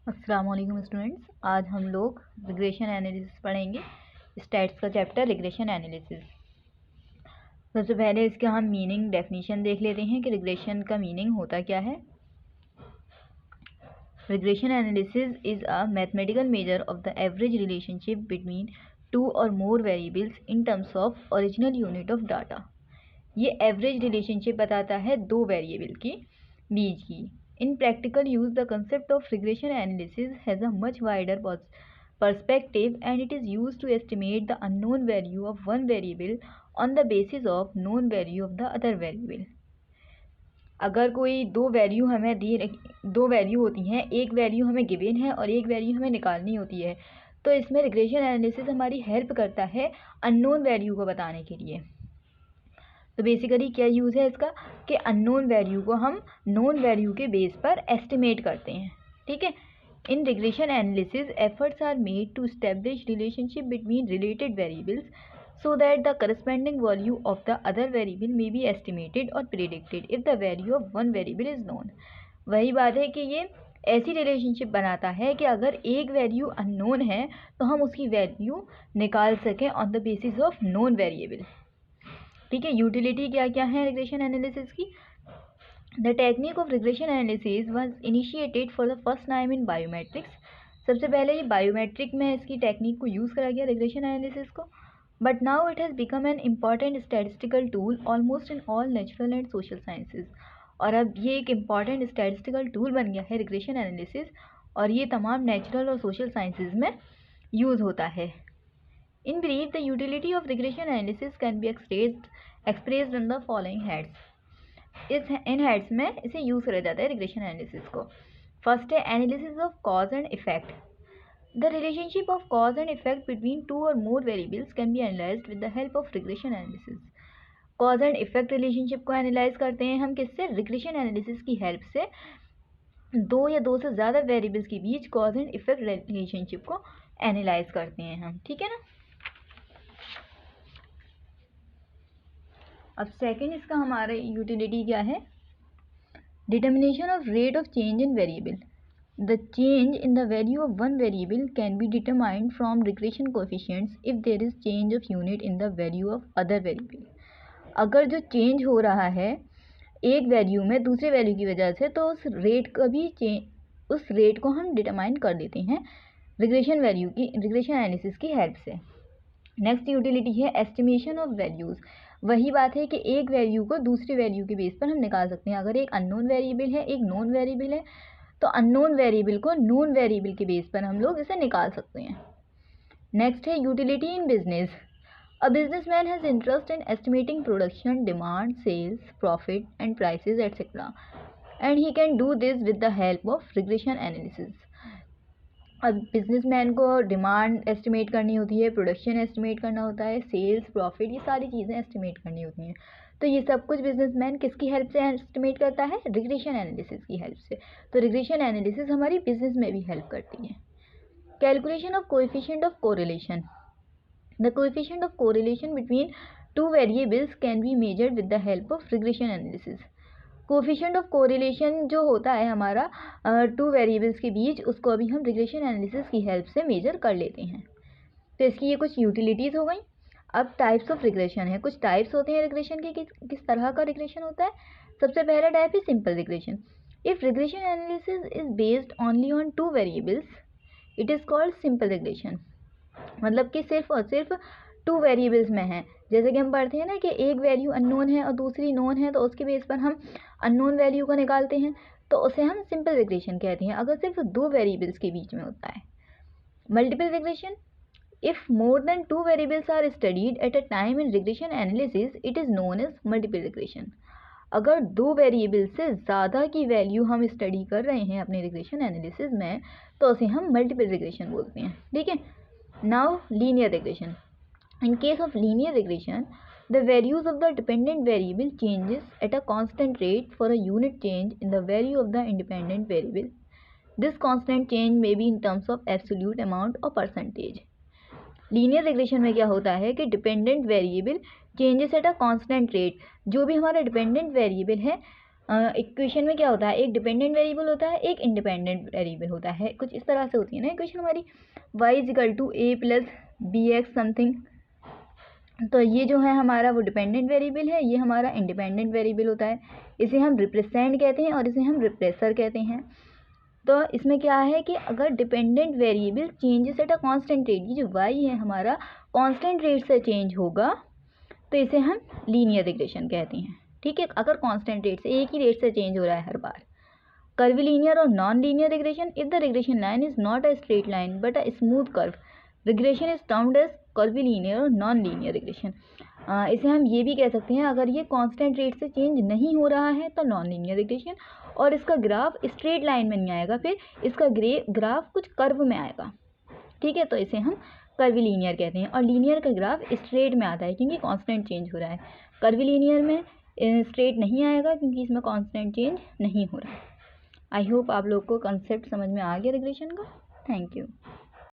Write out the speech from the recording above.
अस्सलाम वालेकुम स्टूडेंट्स, आज हम लोग रिग्रेशन एनालिसिस पढ़ेंगे। स्टैट्स का चैप्टर रिग्रेशन एनालिसिस। सबसे पहले इसका हम मीनिंग डेफिनेशन देख लेते हैं कि रिग्रेशन का मीनिंग होता क्या है। Regression analysis is a mathematical measure of the average relationship between two और more variables in terms of original unit of data. ये एवरेज रिलेशनशिप बताता है दो वेरिएबल के बीच की। In practical use, the concept of regression analysis has a much wider perspective and it is used to estimate the unknown value of one variable on the basis of known value of the other variable. अगर कोई दो value होती हैं, एक value हमें given है और एक वैल्यू हमें निकालनी होती है, तो इसमें रिग्रेशन एनालिसिस हमारी हेल्प करता है अननोन वैल्यू को बताने के लिए। तो बेसिकली क्या यूज़ है इसका कि अननोन वैल्यू को हम नोन वैल्यू के बेस पर एस्टिमेट करते हैं। ठीक है। In regression analysis efforts are made to establish relationship between related variables so that the corresponding value of the other variable may be estimated or predicted if the value of one variable is known। वही बात है कि ये ऐसी relationship बनाता है कि अगर एक वैल्यू अननोन है तो हम उसकी वैल्यू निकाल सकें on the basis of known variable. ठीक है। यूटिलिटी क्या क्या है रिग्रेशन एनालिसिस की। The technique of regression analysis was initiated for the first time in biometrics. सबसे पहले ये बायोमेट्रिक में इसकी टेक्निक को यूज़ करा गया रिग्रेशन एनालिसिस को। But now it has become an important statistical tool almost in all natural and social sciences. और अब ये एक इम्पॉर्टेंट स्टैटिस्टिकल टूल बन गया है रिग्रेशन एनालिसिस, और ये तमाम नेचुरल और सोशल साइंसेज में यूज़ होता है। In brief, the utility of regression analysis can be expressed in the following heads. इन हेड्स में इसे यूज़ करा जाता है रिग्रेशन एनालिसिस को। फर्स्ट है analysis of cause and effect. The relationship of cause and effect between two और more variables can be analysed with the help of regression analysis. Cause and effect relationship को analyse करते हैं हम किससे? Regression analysis की help से। दो या दो से ज़्यादा वेरिएबल्स के बीच कॉज एंड इफेक्ट रिलेशनशिप को एनालाइज करते हैं हम। ठीक है ना। अब सेकंड इसका हमारा यूटिलिटी क्या है? Determination of rate of change in variable. The change in the value of one variable can be determined from regression coefficients if there is change of unit in the value of other variable. अगर जो change हो रहा है एक value में दूसरे value की वजह से, तो उस रेट को हम डिटरमाइन कर देते हैं रिग्रेशन एनालिसिस की हेल्प से। नेक्स्ट यूटिलिटी है एस्टिमेशन ऑफ वैल्यूज़। वही बात है कि एक वैल्यू को दूसरी वैल्यू के बेस पर हम निकाल सकते हैं। अगर एक अननोन वेरिएबल है, एक नोन वेरिएबल है, तो अननोन वेरिएबल को नोन वेरिएबल के बेस पर हम लोग इसे निकाल सकते हैं। नेक्स्ट है utility in business. A businessman has interest in estimating production, demand, sales, profit and prices etcetera, and he can do this with the help of regression analysis. अब बिजनेसमैन को डिमांड एस्टिमेट करनी होती है, production estimate करना होता है, sales, profit, ये सारी चीज़ें एस्टिमेट करनी होती हैं। तो ये सब कुछ बिजनेसमैन किसकी हेल्प से एस्टिमेट करता है? रिग्रेशन एनालिसिस की हेल्प से। तो रिग्रेशन एनालिसिस हमारी बिजनेस में भी हेल्प करती है। Calculation of coefficient of correlation. The coefficient of correlation between two variables can be measured with the help of regression analysis. Coefficient of correlation जो होता है हमारा टू वेरिएबल्स के बीच, उसको अभी हम रिग्रेशन एनालिसिस की हेल्प से मेजर कर लेते हैं। तो इसकी ये कुछ यूटिलिटीज़ हो गई। अब टाइप्स ऑफ रिग्रेशन है। कुछ टाइप्स होते हैं रिग्रेशन के, किस तरह का रिग्रेशन होता है। सबसे पहला टाइप है simple regression. If regression analysis is based only on two variables it is called simple regression. मतलब कि सिर्फ और सिर्फ टू वेरिएबल्स में है। जैसे कि हम पढ़ते हैं ना कि एक वैल्यू अननोन है और दूसरी नोन है, तो उसके बेस पर हम अननोन वैल्यू को निकालते हैं, तो उसे हम सिंपल रिग्रेशन कहते हैं अगर सिर्फ दो वेरिएबल्स के बीच में होता है। Multiple regression. If more than two variables are studied at a time in regression analysis it is known as multiple regression. अगर दो वेरिएबल से ज़्यादा की वैल्यू हम स्टडी कर रहे हैं अपने रिग्रेशन एनालिसिस में, तो उसे हम मल्टीपल रिग्रेशन बोलते हैं। ठीक है। Now linear regression. In case of linear regression, the values of the dependent variable changes at a constant rate for a unit change in the value of the independent variable. This constant change may be in terms of absolute amount or percentage. Linear regression में क्या होता है कि dependent variable changes at a constant rate. जो भी हमारा dependent variable है equation में क्या होता है, एक डिपेंडेंट वेरिएबल होता है, एक इंडिपेंडेंट वेरिएबल होता है, कुछ इस तरह से होती है ना इक्वेशन हमारी, y is equal to a plus b x something. तो ये जो है हमारा वो डिपेंडेंट वेरिएबल है, ये हमारा इंडिपेंडेंट वेरिएबल होता है, इसे हम रिप्रेजेंट कहते हैं और इसे हम रिप्रेसर कहते हैं। तो इसमें क्या है कि अगर dependent variable changes at a constant rate, ये जो y है हमारा कांस्टेंट रेट से चेंज होगा, तो इसे हम लीनियर रिग्रेशन कहते हैं। ठीक है, अगर कांस्टेंट रेट से, एक ही रेट से चेंज हो रहा है हर बार। कर्वीलिनियर और non linear regression, if the regression line is not a straight line but a smooth curve, regression is termed as curvilinear और नॉन लीनियर रिग्रेशन। इसे हम ये भी कह सकते हैं, अगर ये कांस्टेंट रेट से चेंज नहीं हो रहा है तो नॉन लीनियर रिग्रेशन, और इसका ग्राफ स्ट्रेट लाइन में नहीं आएगा, फिर इसका ग्राफ कुछ कर्व में आएगा। ठीक है, तो इसे हम कर्वीलिनियर कहते हैं। और लीनियर का ग्राफ स्ट्रेट में आता है क्योंकि कांस्टेंट चेंज हो रहा है, कर्वीलिनियर में स्ट्रेट नहीं आएगा क्योंकि इसमें कांस्टेंट चेंज नहीं हो रहा है। आई होप आप लोग को कंसेप्ट समझ में आ गया रिग्रेशन का। Thank you.